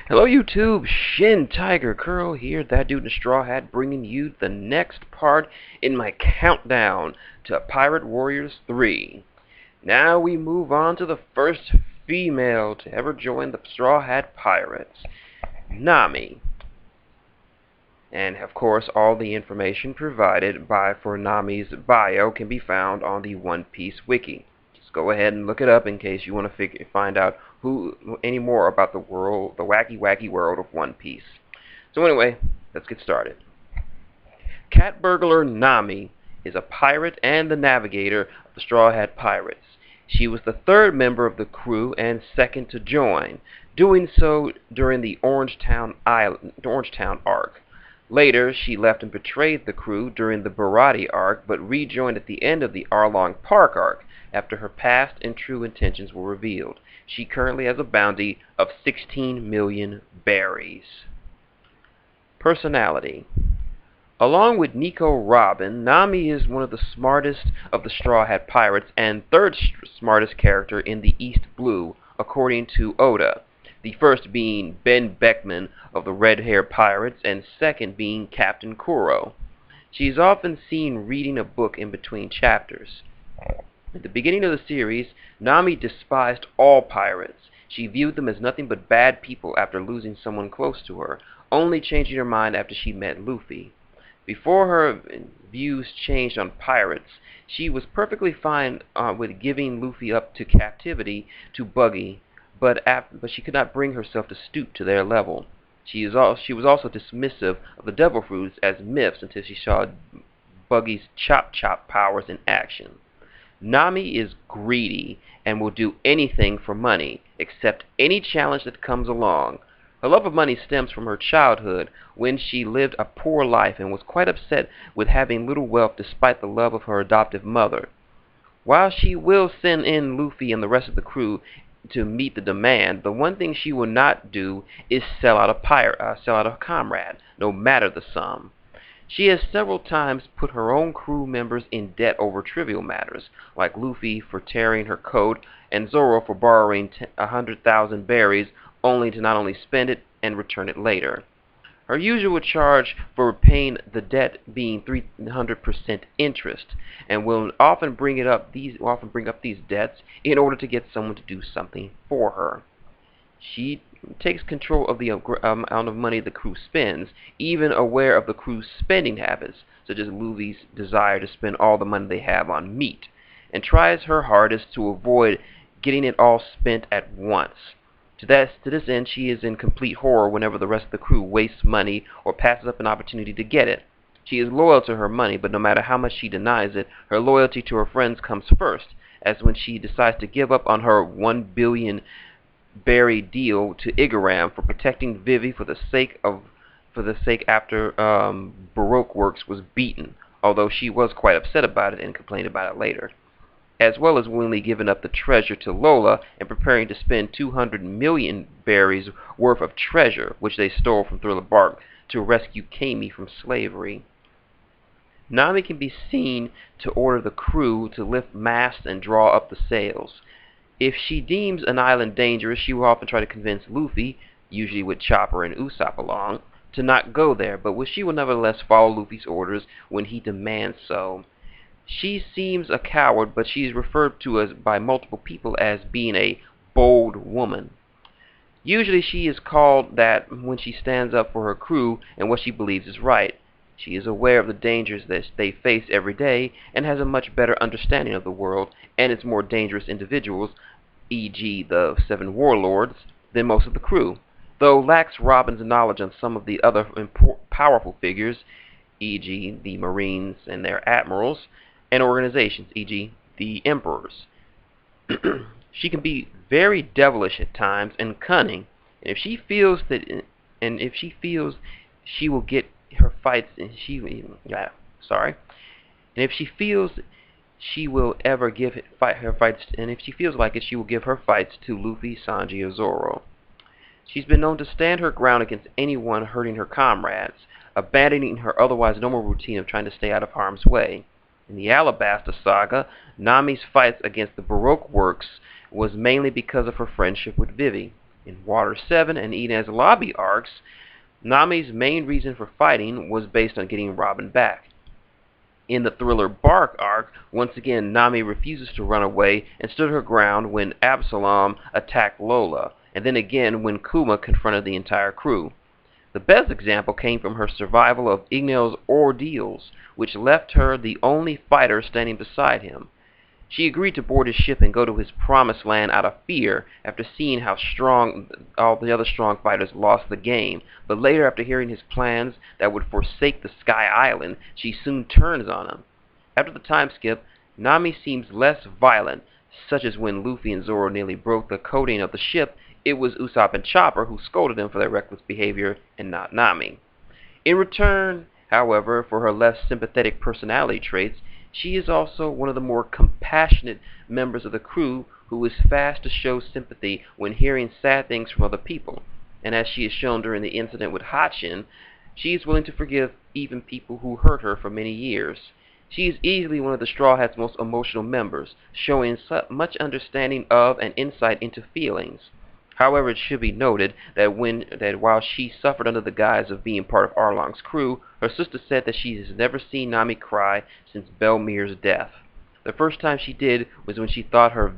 Hello YouTube, Shin Tiger Curl here, that dude in the straw hat, bringing you the next part in my countdown to Pirate Warriors 3. Now we move on to the first female to ever join the Straw Hat Pirates, Nami. And of course, all the information provided for Nami's bio can be found on the One Piece wiki. Go ahead and look it up in case you want to find out any more about the wacky world of One Piece. So anyway, let's get started. Cat-Burglar Nami is a pirate and the navigator of the Straw Hat Pirates. She was the third member of the crew and second to join, doing so during the Orangetown arc. Later, she left and betrayed the crew during the Barati arc, but rejoined at the end of the Arlong Park arc after her past and true intentions were revealed. She currently has a bounty of 16 million berries. Personality. Along with Nico Robin, Nami is one of the smartest of the Straw Hat Pirates and third smartest character in the East Blue, according to Oda. The first being Ben Beckman of the Red Hair Pirates, and second being Captain Kuro. She is often seen reading a book in between chapters. At the beginning of the series, Nami despised all pirates. She viewed them as nothing but bad people after losing someone close to her, only changing her mind after she met Luffy. Before her views changed on pirates, she was perfectly fine with giving Luffy up to captivity to Buggy, but she could not bring herself to stoop to their level. She was also dismissive of the devil fruits as myths until she saw Buggy's chop powers in action. Nami is greedy and will do anything for money, accept any challenge that comes along. Her love of money stems from her childhood, when she lived a poor life and was quite upset with having little wealth despite the love of her adoptive mother. While she will send in Luffy and the rest of the crew to meet the demand, the one thing she will not do is sell out a comrade, no matter the sum. She has several times put her own crew members in debt over trivial matters, like Luffy for tearing her coat and Zoro for borrowing 100,000 berries only to not only spend it and return it later. Her usual charge for repaying the debt being 300% interest, and will often bring up these debts in order to get someone to do something for her. She takes control of the amount of money the crew spends, even aware of the crew's spending habits, such as Luffy's desire to spend all the money they have on meat, and tries her hardest to avoid getting it all spent at once. To this end, she is in complete horror whenever the rest of the crew wastes money or passes up an opportunity to get it. She is loyal to her money, but no matter how much she denies it, her loyalty to her friends comes first, as when she decides to give up on her 1 billion berry deal to Igaram for protecting Vivi for the sake after Baroque Works was beaten, although she was quite upset about it and complained about it later, as well as willingly giving up the treasure to Lola and preparing to spend 200 million berries worth of treasure, which they stole from Thriller Bark, to rescue Kami from slavery. Nami can be seen to order the crew to lift masts and draw up the sails. If she deems an island dangerous, she will often try to convince Luffy, usually with Chopper and Usopp along, to not go there, but she will nevertheless follow Luffy's orders when he demands so. She seems a coward, but she is referred to by multiple people as being a bold woman. Usually she is called that when she stands up for her crew and what she believes is right. She is aware of the dangers that they face every day and has a much better understanding of the world and its more dangerous individuals, e.g. the 7 warlords, than most of the crew, though lacks Robin's knowledge on some of the other powerful figures, e.g. the Marines and their admirals, and organizations, e.g. the emperors. She can be very devilish at times and cunning, and if she feels she will get her fights, and if she feels she will ever fight her fights, and if she feels like it, she will give her fights to Luffy, Sanji, or Zoro. She's been known to stand her ground against anyone hurting her comrades, abandoning her otherwise normal routine of trying to stay out of harm's way. In the Alabasta saga, Nami's fights against the Baroque Works was mainly because of her friendship with Vivi. In Water 7 and Inez Lobby arcs, Nami's main reason for fighting was based on getting Robin back. In the Thriller Bark arc, once again Nami refuses to run away and stood her ground when Absalom attacked Lola, and then again when Kuma confronted the entire crew. The best example came from her survival of Ignale's ordeals, which left her the only fighter standing beside him. She agreed to board his ship and go to his promised land out of fear after seeing how strong all the other strong fighters lost the game, but later, after hearing his plans that would forsake the Sky Island, she soon turns on him. After the time skip, Nami seems less violent, such as when Luffy and Zoro nearly broke the coating of the ship. It was Usopp and Chopper who scolded them for their reckless behavior and not Nami. In return, however, for her less sympathetic personality traits, she is also one of the more compassionate members of the crew who is fast to show sympathy when hearing sad things from other people, and as she has shown during the incident with Hatchin, she is willing to forgive even people who hurt her for many years. She is easily one of the Straw Hats' most emotional members, showing much understanding of and insight into feelings. However, it should be noted that while she suffered under the guise of being part of Arlong's crew, her sister said that she has never seen Nami cry since Belmir's death. The first time she did was when she thought her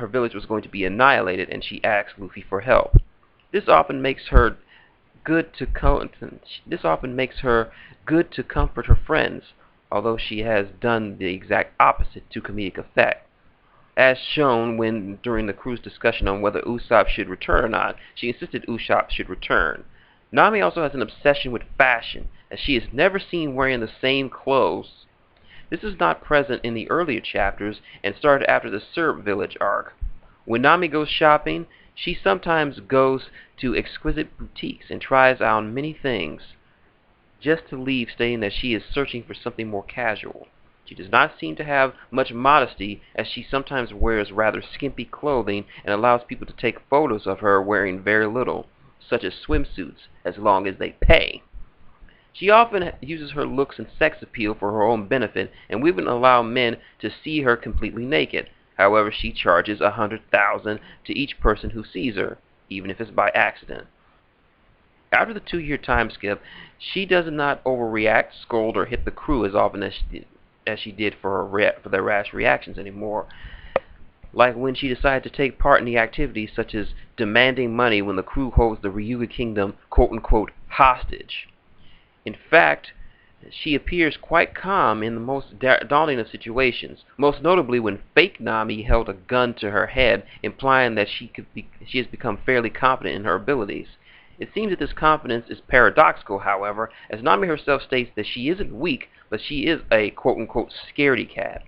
village was going to be annihilated, and she asked Luffy for help. This often makes her good to comfort her friends, although she has done the exact opposite to comedic effect. As shown when, during the crew's discussion on whether Usopp should return or not, she insisted Usopp should return. Nami also has an obsession with fashion, as she is never seen wearing the same clothes. This is not present in the earlier chapters and started after the Serb Village arc. When Nami goes shopping, she sometimes goes to exquisite boutiques and tries on many things, just to leave stating that she is searching for something more casual. She does not seem to have much modesty, as she sometimes wears rather skimpy clothing and allows people to take photos of her wearing very little, such as swimsuits, as long as they pay. She often uses her looks and sex appeal for her own benefit, and will even allow men to see her completely naked. However, she charges 100,000 to each person who sees her, even if it's by accident. After the 2-year time skip, she does not overreact, scold, or hit the crew as often as she did for their rash reactions anymore, like when she decided to take part in the activities such as demanding money when the crew holds the Ryuga Kingdom quote-unquote hostage. In fact, she appears quite calm in the most daunting of situations, most notably when fake Nami held a gun to her head, implying that she has become fairly confident in her abilities. It seems that this confidence is paradoxical, however, as Nami herself states that she isn't weak, but she is a quote-unquote scaredy cat.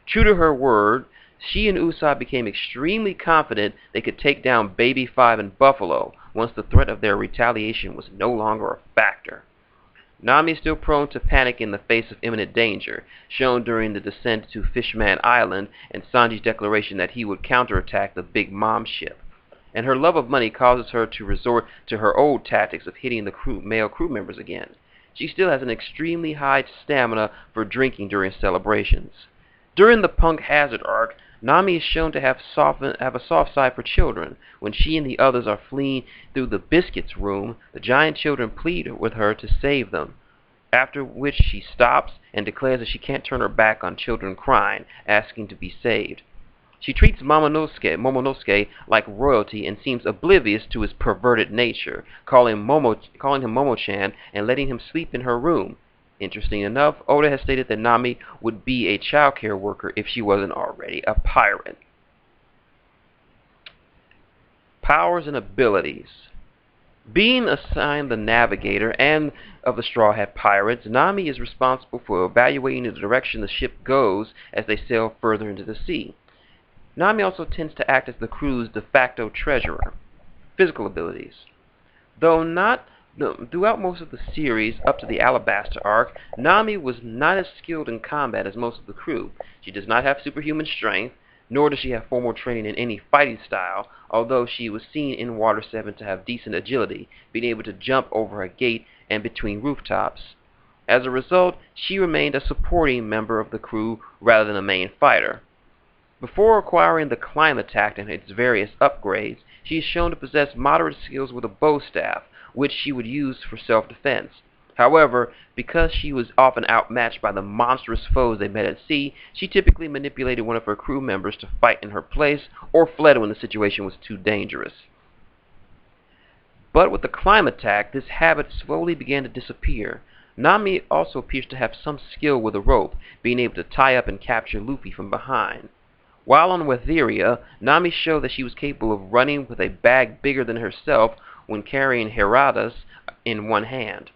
True to her word, she and Usopp became extremely confident they could take down Baby 5 and Buffalo once the threat of their retaliation was no longer a factor. Nami is still prone to panic in the face of imminent danger, shown during the descent to Fishman Island and Sanji's declaration that he would counterattack the Big Mom ship. And her love of money causes her to resort to her old tactics of hitting the male crew members again. She still has an extremely high stamina for drinking during celebrations. During the Punk Hazard arc, Nami is shown to have a soft side for children. When she and the others are fleeing through the Biscuits room, the giant children plead with her to save them, after which she stops and declares that she can't turn her back on children crying, asking to be saved. She treats Momonosuke like royalty and seems oblivious to his perverted nature, calling him Momo-chan and letting him sleep in her room. Interesting enough, Oda has stated that Nami would be a child care worker if she wasn't already a pirate. Powers and abilities. Being assigned the navigator and of the Straw Hat Pirates, Nami is responsible for evaluating the direction the ship goes as they sail further into the sea. Nami also tends to act as the crew's de facto treasurer. Physical abilities. Throughout most of the series, up to the Alabasta arc, Nami was not as skilled in combat as most of the crew. She does not have superhuman strength, nor does she have formal training in any fighting style, although she was seen in Water 7 to have decent agility, being able to jump over a gate and between rooftops. As a result, she remained a supporting member of the crew rather than a main fighter. Before acquiring the Climatact and its various upgrades, she is shown to possess moderate skills with a bow staff, which she would use for self-defense. However, because she was often outmatched by the monstrous foes they met at sea, she typically manipulated one of her crew members to fight in her place or fled when the situation was too dangerous. But with the Climatact, this habit slowly began to disappear. Nami also appears to have some skill with a rope, being able to tie up and capture Luffy from behind. While on Wetheria, Nami showed that she was capable of running with a bag bigger than herself when carrying Heradas in one hand.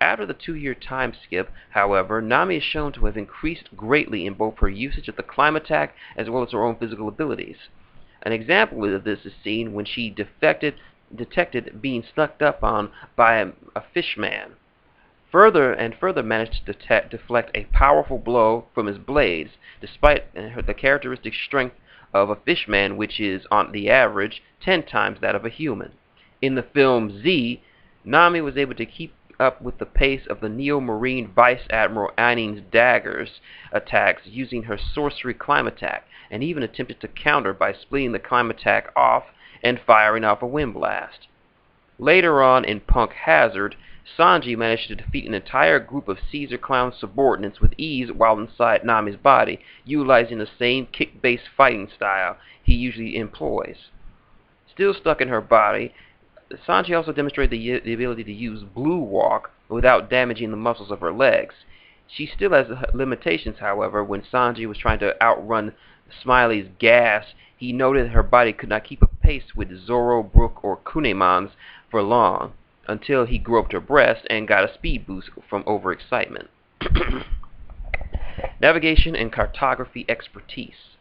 After the 2-year time skip, however, Nami is shown to have increased greatly in both her usage of the Climatact as well as her own physical abilities. An example of this is seen when she detected being snuck up on by a fishman. Further managed to deflect a powerful blow from his blades, despite the characteristic strength of a fishman, which is, on the average, 10 times that of a human. In the film Z, Nami was able to keep up with the pace of the Neo-Marine Vice Admiral Aining's daggers attacks using her sorcery Climatact, and even attempted to counter by splitting the Climatact off and firing off a wind blast. Later on in Punk Hazard, Sanji managed to defeat an entire group of Caesar Clown's subordinates with ease while inside Nami's body, utilizing the same kick-based fighting style he usually employs. Still stuck in her body, Sanji also demonstrated the ability to use Blue Walk without damaging the muscles of her legs. She still has limitations, however. When Sanji was trying to outrun Smiley's gas, he noted her body could not keep a pace with Zoro, Brook, or Kunemon's for long, until he groped her breast and got a speed boost from overexcitement. Navigation and cartography expertise.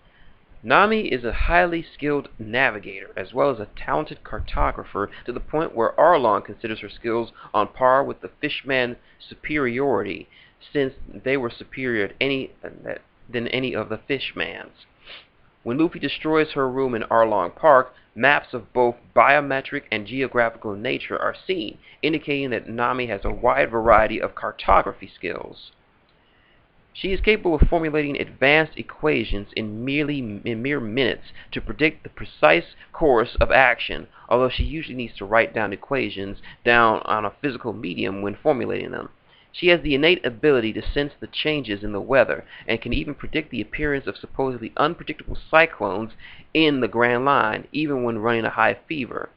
Nami is a highly skilled navigator, as well as a talented cartographer, to the point where Arlong considers her skills on par with the Fishman's superiority, since they were superior than any of the Fishmans. When Luffy destroys her room in Arlong Park, maps of both biometric and geographical nature are seen, indicating that Nami has a wide variety of cartography skills. She is capable of formulating advanced equations in mere minutes to predict the precise course of action, although she usually needs to write down equations down on a physical medium when formulating them. She has the innate ability to sense the changes in the weather, and can even predict the appearance of supposedly unpredictable cyclones in the Grand Line, even when running a high fever.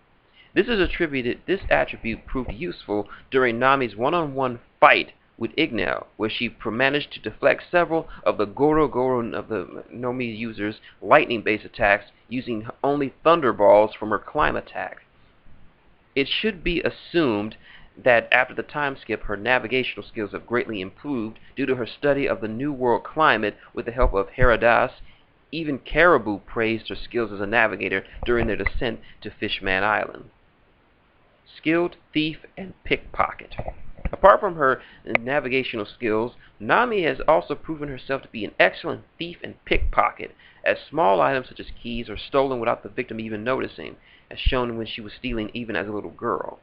This attribute proved useful during Nami's one-on-one fight with Igneo, where she managed to deflect several of the Goro of the Nami user's lightning-based attacks using only thunderballs from her Climatact. It should be assumed that after the time skip, her navigational skills have greatly improved due to her study of the New World climate with the help of Heradas. Even Caribou praised her skills as a navigator during their descent to Fishman Island. Skilled thief and pickpocket. Apart from her navigational skills, Nami has also proven herself to be an excellent thief and pickpocket, as small items such as keys are stolen without the victim even noticing, as shown when she was stealing even as a little girl.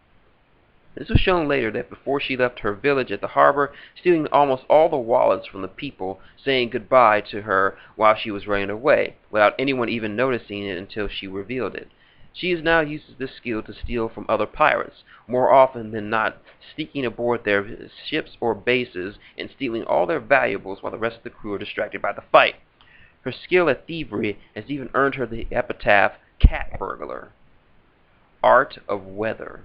This was shown later that before she left her village at the harbor, stealing almost all the wallets from the people, saying goodbye to her while she was running away, without anyone even noticing it until she revealed it. She now uses this skill to steal from other pirates, more often than not sneaking aboard their ships or bases and stealing all their valuables while the rest of the crew are distracted by the fight. Her skill at thievery has even earned her the epitaph Cat-Burglar. Art of Weather.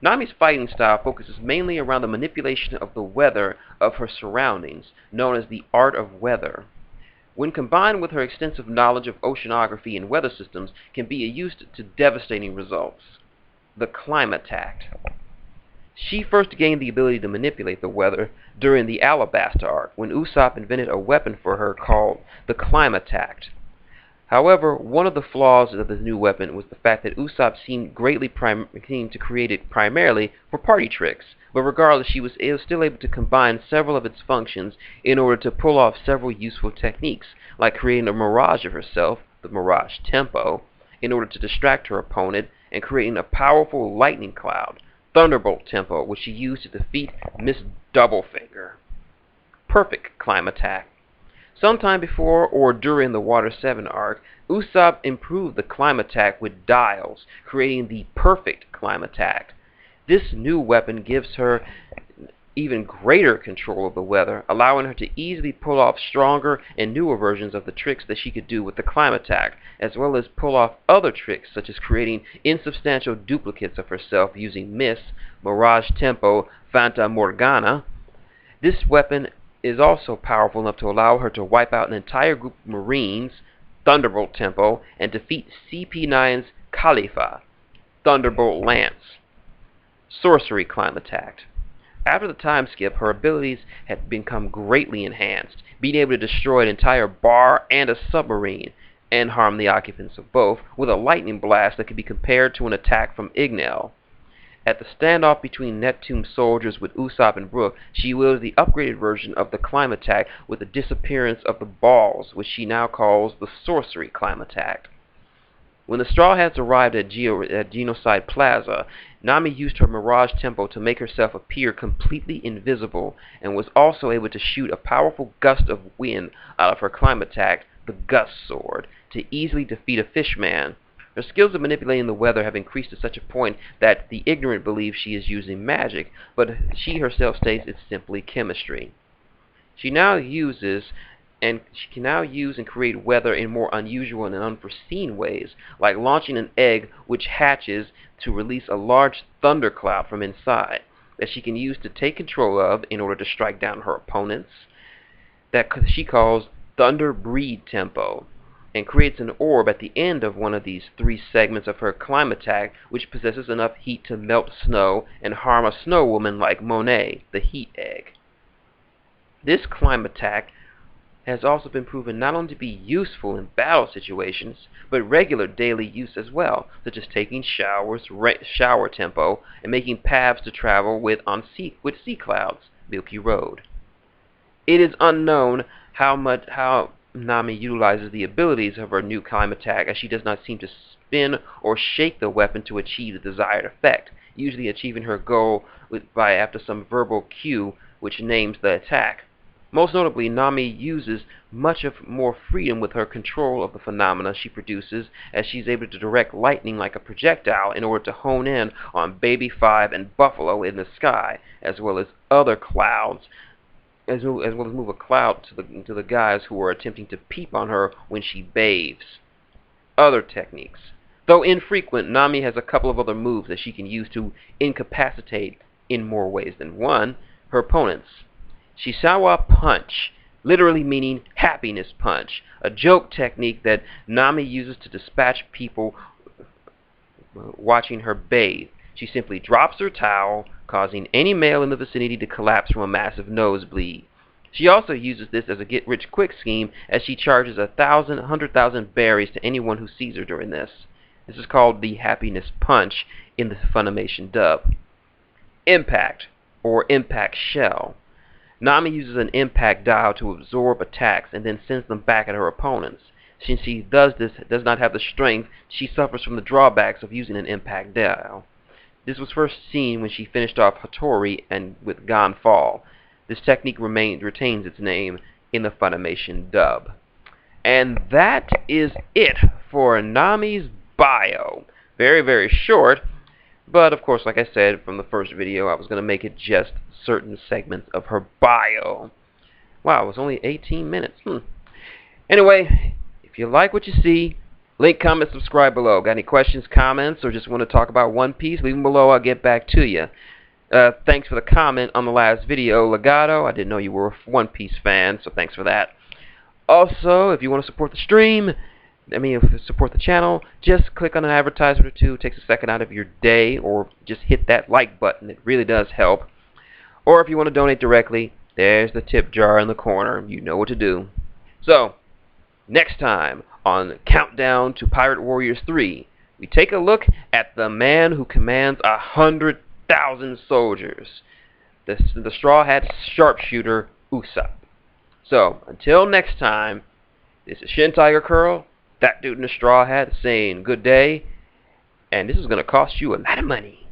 Nami's fighting style focuses mainly around the manipulation of the weather of her surroundings, known as the Art of Weather. When combined with her extensive knowledge of oceanography and weather systems, can be used to devastating results. The Climatact. She first gained the ability to manipulate the weather during the Alabasta arc, when Usopp invented a weapon for her called the Climatact. However, one of the flaws of this new weapon was the fact that Usopp seemed to create it primarily for party tricks, but regardless, she was still able to combine several of its functions in order to pull off several useful techniques, like creating a mirage of herself, the Mirage Tempo, in order to distract her opponent, and creating a powerful lightning cloud, Thunderbolt Tempo, which she used to defeat Miss Doublefinger. Perfect Climatact. Sometime before or during the Water 7 arc, Usopp improved the climb attack with dials, creating the perfect climb attack. This new weapon gives her even greater control of the weather, allowing her to easily pull off stronger and newer versions of the tricks that she could do with the climb attack, as well as pull off other tricks such as creating insubstantial duplicates of herself using Mist, Mirage Tempo, Fata Morgana. This weapon is also powerful enough to allow her to wipe out an entire group of Marines, Thunderbolt Tempo, and defeat CP9's Khalifa, Thunderbolt Lance. Sorcery Climb Attack. After the time skip, her abilities had become greatly enhanced, being able to destroy an entire bar and a submarine, and harm the occupants of both, with a lightning blast that could be compared to an attack from Ignel. At the standoff between Neptune's soldiers with Usopp and Brook, she wielded the upgraded version of the climb attack with the disappearance of the balls, which she now calls the Sorcery Climb Attack. When the Straw Hats arrived at Genocide Plaza, Nami used her Mirage Tempo to make herself appear completely invisible, and was also able to shoot a powerful gust of wind out of her climb attack, the Gust Sword, to easily defeat a Fishman. Her skills of manipulating the weather have increased to such a point that the ignorant believe she is using magic, but she herself states it's simply chemistry. She can now use and create weather in more unusual and unforeseen ways, like launching an egg which hatches to release a large thundercloud from inside, that she can use to take control of in order to strike down her opponents, that she calls Thunder Breed Tempo, and creates an orb at the end of one of these 3 segments of her climb attack which possesses enough heat to melt snow and harm a snow woman like Monet, the Heat Egg. This climb attack has also been proven not only to be useful in battle situations, but regular daily use as well, such as taking showers, shower tempo, and making paths to travel with sea clouds, Milky Road. It is unknown how Nami utilizes the abilities of her new climb attack, as she does not seem to spin or shake the weapon to achieve the desired effect, usually achieving her goal after some verbal cue which names the attack. Most notably, Nami uses much more freedom with her control of the phenomena she produces, as she's able to direct lightning like a projectile in order to hone in on Baby 5 and Buffalo in the sky, as well as other clouds, as well as move a cloud to the guys who are attempting to peep on her when she bathes. Other techniques. Though infrequent, Nami has a couple of other moves that she can use to incapacitate, in more ways than one, her opponents. Shisawa Punch, literally meaning happiness punch, a joke technique that Nami uses to dispatch people watching her bathe. She simply drops her towel, causing any male in the vicinity to collapse from a massive nosebleed. She also uses this as a get-rich-quick scheme, as she charges 100,000 berries to anyone who sees her during this. This is called the Happiness Punch in the Funimation dub. Impact, or Impact Shell. Nami uses an impact dial to absorb attacks and then sends them back at her opponents. Since she does not have the strength, she suffers from the drawbacks of using an impact dial. This was first seen when she finished off Hattori and with Gon Fall. This technique retains its name in the Funimation dub. And that is it for Nami's bio. Very, very short, but of course, like I said from the first video, I was going to make it just certain segments of her bio. Wow, it was only 18 minutes. Anyway, if you like what you see, link, comment, subscribe below. Got any questions, comments, or just want to talk about One Piece? Leave them below. I'll get back to you. Thanks for the comment on the last video, Legato. I didn't know you were a One Piece fan, so thanks for that. Also, if you want to support the stream, support the channel, just click on an advertisement or two. It takes a second out of your day, or just hit that like button. It really does help. Or if you want to donate directly, there's the tip jar in the corner. You know what to do. So, next time on Countdown to Pirate Warriors 3, we take a look at the man who commands 100,000 soldiers, the Straw Hat sharpshooter, Usopp. So, until next time, this is Shin Tiger Curl, that dude in the straw hat, saying good day, and this is going to cost you a lot of money.